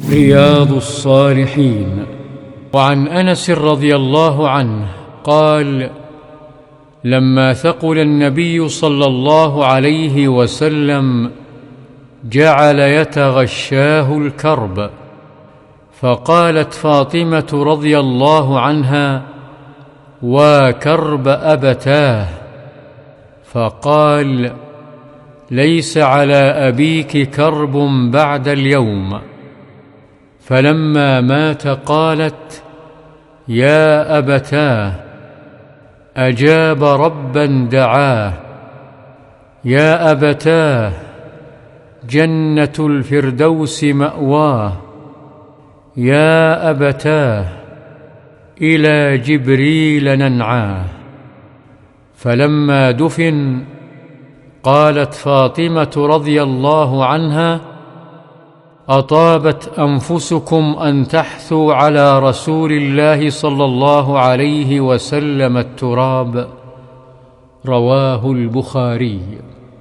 رياض الصالحين. وعن أنس رضي الله عنه قال: لما ثقل النبي صلى الله عليه وسلم جعل يتغشاه الكرب، فقالت فاطمة رضي الله عنها: وكرب أبتاه. فقال: ليس على أبيك كرب بعد اليوم. فلما مات قالت: يا أبتاه، أجاب ربا دعاه. يا أبتاه، جنة الفردوس مأواه. يا أبتاه، إلى جبريل ننعاه. فلما دفن قالت فاطمة رضي الله عنها: أطابت أنفسكم أن تحثوا على رسول الله صلى الله عليه وسلم التراب. رواه البخاري.